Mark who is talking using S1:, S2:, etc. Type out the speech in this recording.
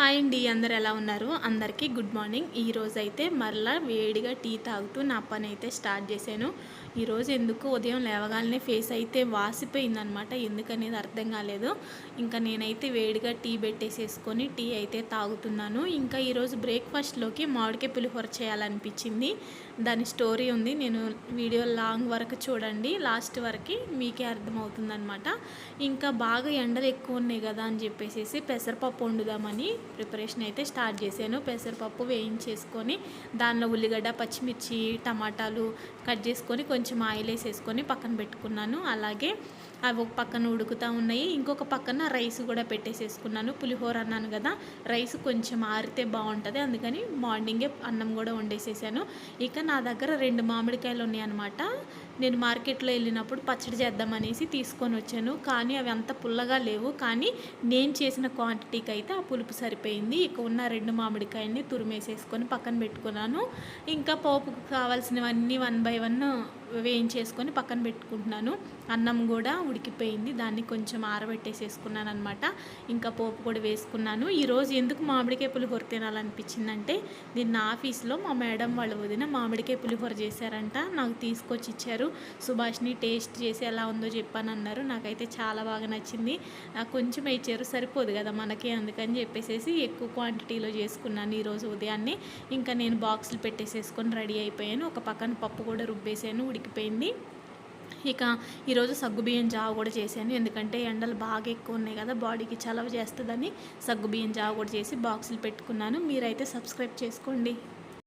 S1: Hi అండి, అందరు ఎలా ఉన్నారు? అందరికీ గుడ్ మార్నింగ్. ఈరోజు అయితే మరలా వేడిగా టీ తాగుతూ నా పని అయితే స్టార్ట్ చేశాను. ఈరోజు ఎందుకు ఉదయం లేవగానే ఫేస్ అయితే వాసిపోయిందనమాట. ఎందుకనేది అర్థం కాలేదు. ఇంకా నేనైతే వేడిగా టీ పెట్టేసేసుకొని టీ అయితే తాగుతున్నాను. ఇంకా ఈరోజు బ్రేక్ఫాస్ట్లోకి మామిడికాయ పులిహోర చేయాలనిపించింది. దాని స్టోరీ ఉంది, నేను వీడియో లాంగ్ వరకు చూడండి, లాస్ట్ వరకు మీకే అర్థమవుతుందనమాట. ఇంకా బాగా ఎండలు ఎక్కువ ఉన్నాయి కదా అని చెప్పేసి పెసరపప్పు వండుదామని ప్రిపరేషన్ అయితే స్టార్ట్ చేశాను. పెసరపప్పు వేయించేసుకొని దానిలో ఉల్లిగడ్డ, పచ్చిమిర్చి, టమాటాలు కట్ చేసుకొని కొంచెం ఆయిల్ వేసేసుకొని పక్కన పెట్టుకున్నాను. అలాగే అవి ఒక పక్కన ఉడుకుతూ ఉన్నాయి, ఇంకొక పక్కన రైస్ కూడా పెట్టేసేసుకున్నాను. పులిహోర అన్నాను కదా, రైస్ కొంచెం ఆరితే బాగుంటుంది, అందుకని మార్నింగే అన్నం కూడా వండేసేసాను. ఇక నా దగ్గర 2 మామిడికాయలు ఉన్నాయన్నమాట. నేను మార్కెట్లో వెళ్ళినప్పుడు పచ్చడి చేద్దామనేసి తీసుకొని వచ్చాను, కానీ అవి అంత పుల్లగా లేవు. కానీ నేను చేసిన క్వాంటిటీకి అయితే ఆ పులుపు సరిపోయింది. ఇక ఉన్న 2 మామిడికాయల్ని తురిమేసేసుకొని పక్కన పెట్టుకున్నాను. ఇంకా పోపుకు కావాల్సినవన్నీ 1 బై 1 వేయించేసుకొని పక్కన పెట్టుకుంటున్నాను. అన్నం కూడా ఉడికిపోయింది, దాన్ని కొంచెం ఆరబెట్టేసేసుకున్నాను అనమాట. ఇంకా పోపు కూడా వేసుకున్నాను. ఈరోజు ఎందుకు మామిడికాయ పులిహోర తినాలనిపించిందంటే, నిన్న ఆఫీస్లో మా మేడం వాళ్ళ వదిన మామిడికాయ పులిహోర చేశారంట, నాకు తీసుకొచ్చి ఇచ్చారు. సుభాష్ని టేస్ట్ చేసి ఎలా ఉందో చెప్పానన్నారు. నాకైతే చాలా బాగా నచ్చింది. నాకు కొంచెం ఇచ్చారు, సరిపోదు కదా మనకి, అందుకని చెప్పేసి ఎక్కువ క్వాంటిటీలో చేసుకున్నాను ఈరోజు ఉదయాన్నే. ఇంకా నేను బాక్సులు పెట్టేసేసుకొని రెడీ అయిపోయాను. ఒక పక్కన పప్పు కూడా రుబ్బేసాను, ఉడికిపోయింది. ఇక ఈరోజు సగ్గుబియ్యం జావ కూడా చేశాను, ఎందుకంటే ఎండలు బాగా ఎక్కువ ఉన్నాయి కదా, బాడీకి చలవ చేస్తుందని సగ్గుబియ్యం జావ కూడా చేసి బాక్సులు పెట్టుకున్నాను. మీరైతే సబ్స్క్రైబ్ చేసుకోండి.